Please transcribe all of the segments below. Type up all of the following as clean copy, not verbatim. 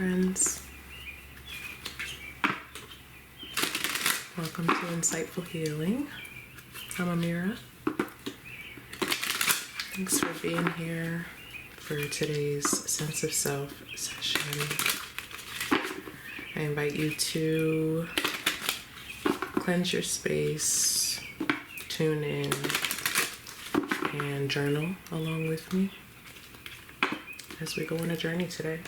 friends. Welcome to Insightful Healing. I'm Amira. Thanks for being here for today's Sense of Self session. I invite you to cleanse your space, tune in, and journal along with me as we go on a journey today.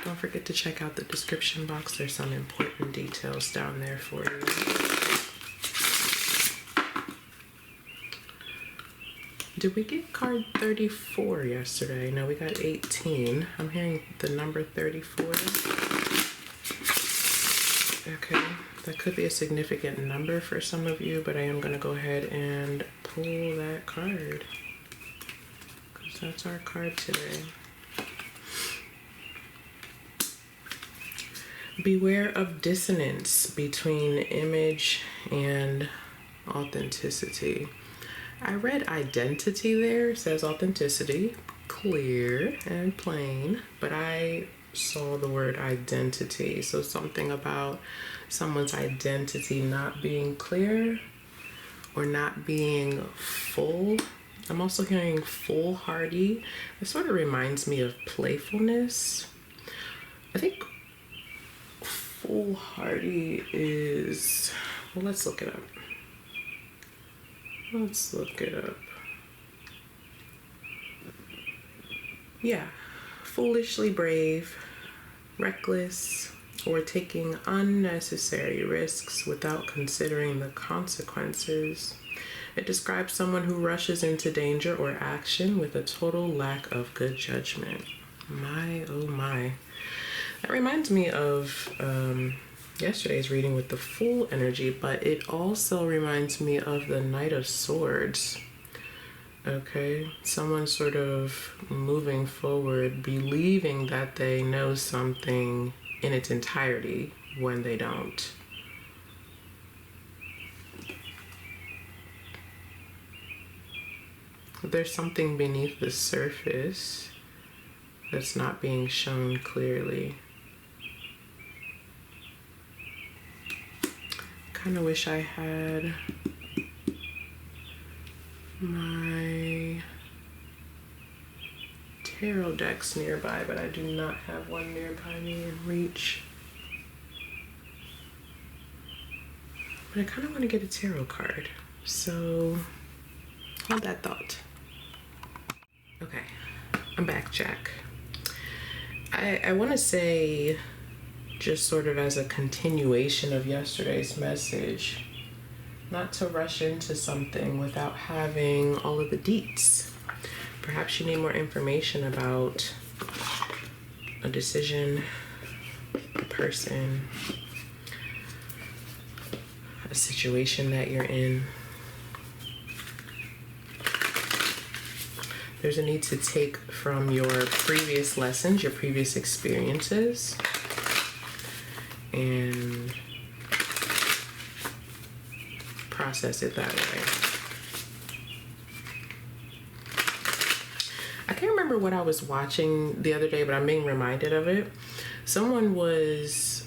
Don't forget to check out the description box. There's some important details down there for you. Did we get card 34 yesterday? No, we got 18. I'm hearing the number 34. Okay, that could be a significant number for some of you, but I am going to go ahead and pull that card because that's our card today. Beware of dissonance between image and authenticity. I read identity there. It says authenticity, clear and plain, but I saw the word identity. So something about someone's identity not being clear or not being full. I'm also hearing foolhardy. It sort of reminds me of playfulness. I think foolhardy is, well, let's look it up. Let's look it up. Yeah, foolishly brave, reckless, or taking unnecessary risks without considering the consequences. It describes someone who rushes into danger or action with a total lack of good judgment. My, oh my. That reminds me of yesterday's reading with the Fool energy, but it also reminds me of the Knight of Swords. Okay, someone sort of moving forward, believing that they know something in its entirety when they don't. There's something beneath the surface that's not being shown clearly. Kind of wish I had my tarot decks nearby, but I do not have one nearby me in reach. But I kind of want to get a tarot card, so hold that thought. Okay, I'm back, Jack. I want to say, just sort of as a continuation of yesterday's message, not to rush into something without having all of the deets. Perhaps you need more information about a decision, a person, a situation that you're in. There's a need to take from your previous lessons, your previous experiences, and process it that way. I can't remember what I was watching the other day, but I'm being reminded of it. Someone was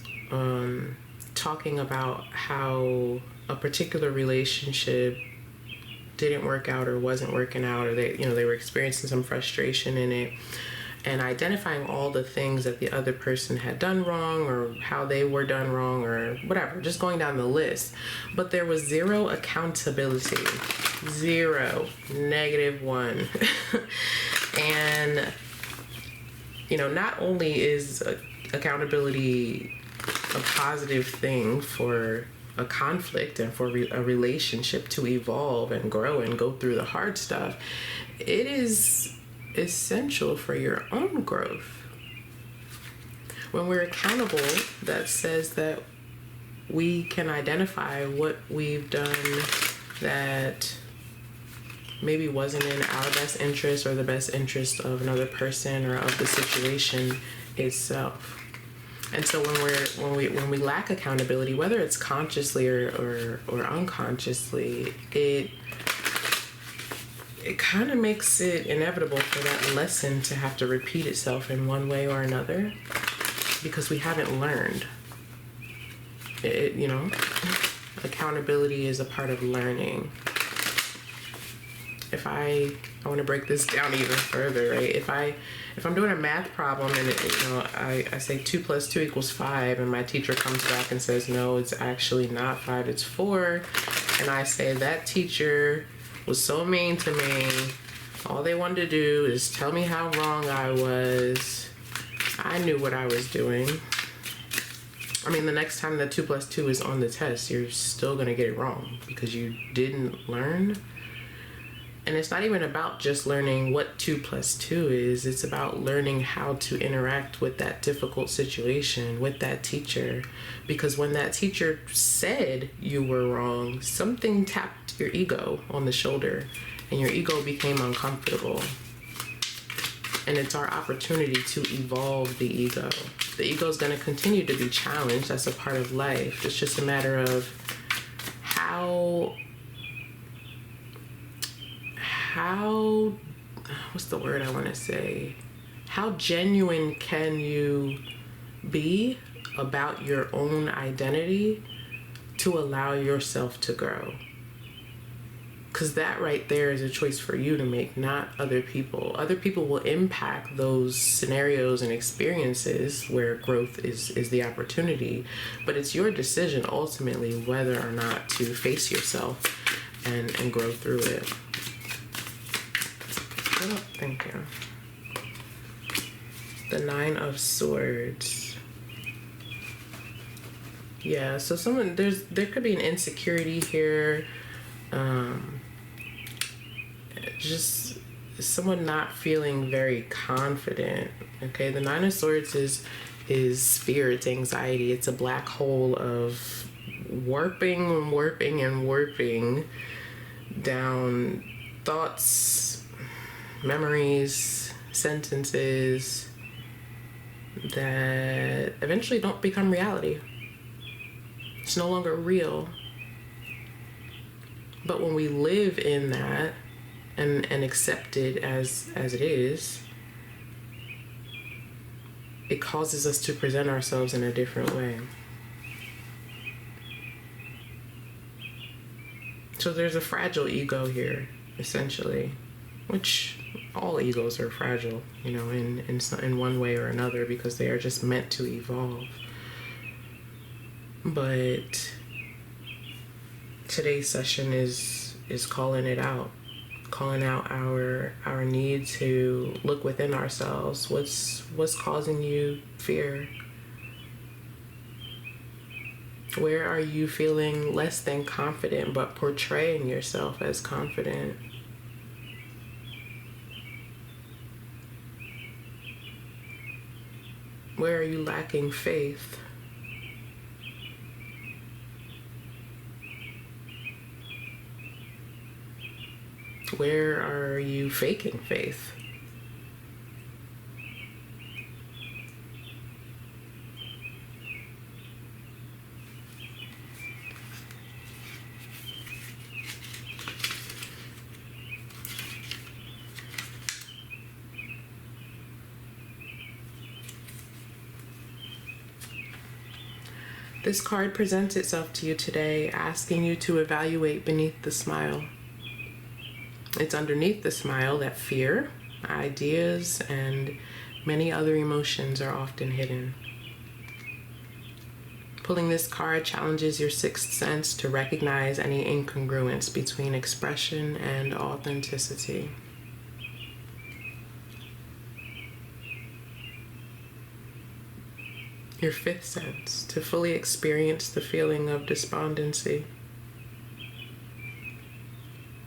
talking about how a particular relationship didn't work out or wasn't working out, or they were experiencing some frustration in it, and identifying all the things that the other person had done wrong or how they were done wrong or whatever, just going down the list. But there was zero accountability, zero, -1. And, not only is accountability a positive thing for a conflict and for a relationship to evolve and grow and go through the hard stuff, it is essential for your own growth. When we're accountable, that says that we can identify what we've done that maybe wasn't in our best interest or the best interest of another person or of the situation itself. And so when we lack accountability, whether it's consciously or unconsciously, it kind of makes it inevitable for that lesson to have to repeat itself in one way or another, because we haven't learned it, you know. Accountability is a part of learning. If I want to break this down even further, right? If I'm doing a math problem and I say 2 + 2 = 5, and my teacher comes back and says, no, it's actually not 5, it's 4, and I say that teacher was so mean to me, all they wanted to do is tell me how wrong I was, I knew what I was doing. I mean, the next time that 2 + 2 is on the test, you're still gonna get it wrong because you didn't learn. And it's not even about just learning what 2 + 2 is. It's about learning how to interact with that difficult situation, with that teacher. Because when that teacher said you were wrong, something tapped your ego on the shoulder, and your ego became uncomfortable. And it's our opportunity to evolve the ego. The ego is going to continue to be challenged. That's a part of life. It's just a matter of how what's the word I want to say? How genuine can you be about your own identity to allow yourself to grow? Because that right there is a choice for you to make, not other people. Other people will impact those scenarios and experiences where growth is the opportunity. But it's your decision ultimately whether or not to face yourself and grow through it. Oh, thank you. The 9 of Swords. Yeah, so there could be an insecurity here. Just someone not feeling very confident. Okay, the 9 of Swords is fear, it's anxiety, it's a black hole of warping down thoughts, memories, sentences that eventually don't become reality. It's no longer real. But when we live in that and accept it as it is, it causes us to present ourselves in a different way. So there's a fragile ego here, essentially, which all egos are fragile, in one way or another, because they are just meant to evolve. But today's session is calling it out, calling out our need to look within ourselves. What's causing you fear? Where are you feeling less than confident but portraying yourself as confident? Where are you lacking faith? Where are you faking faith? This card presents itself to you today, asking you to evaluate beneath the smile. It's underneath the smile that fear, ideas, and many other emotions are often hidden. Pulling this card challenges your sixth sense to recognize any incongruence between expression and authenticity. Your fifth sense to fully experience the feeling of despondency.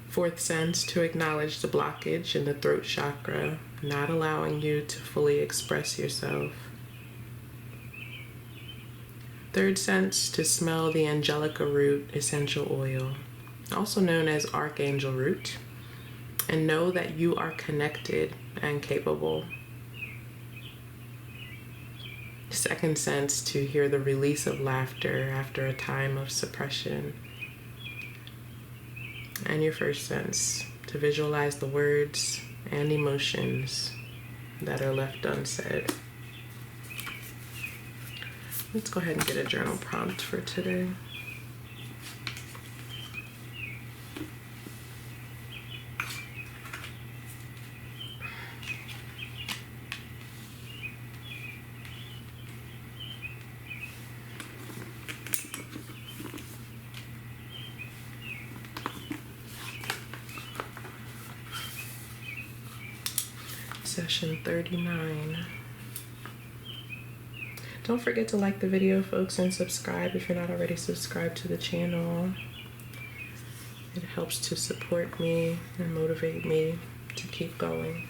Fourth sense to acknowledge the blockage in the throat chakra, not allowing you to fully express yourself. Third sense to smell the angelica root essential oil, also known as archangel root, and know that you are connected and capable. Second sense, to hear the release of laughter after a time of suppression. And your first sense, to visualize the words and emotions that are left unsaid. Let's go ahead and get a journal prompt for today. Session 39. Don't forget to like the video, folks, and subscribe if you're not already subscribed to the channel. It helps to support me and motivate me to keep going.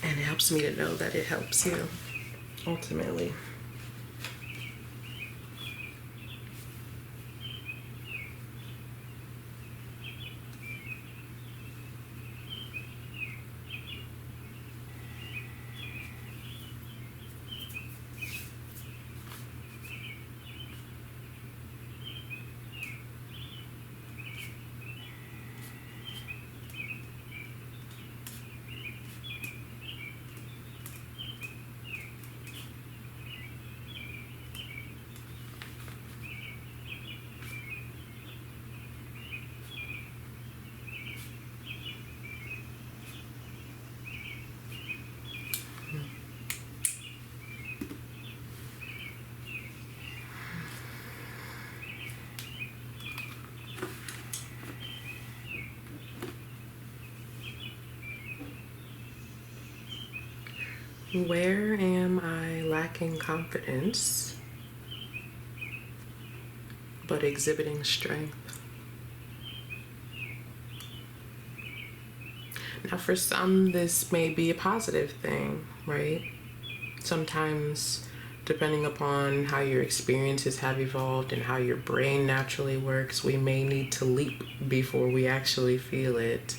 And it helps me to know that it helps you, ultimately. Where am I lacking confidence, but exhibiting strength? Now, for some, this may be a positive thing, right? Sometimes, depending upon how your experiences have evolved and how your brain naturally works, we may need to leap before we actually feel it.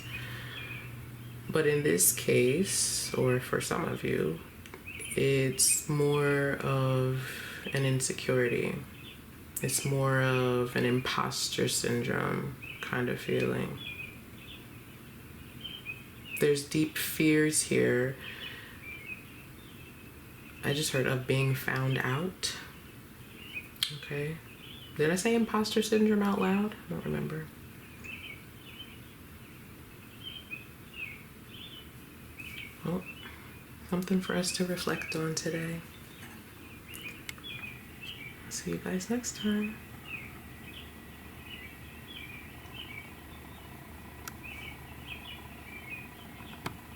But in this case, or for some of you, it's more of an insecurity. It's more of an imposter syndrome kind of feeling. There's deep fears here. I just heard of being found out. Okay. Did I say imposter syndrome out loud? I don't remember. Well, something for us to reflect on today. See you guys next time.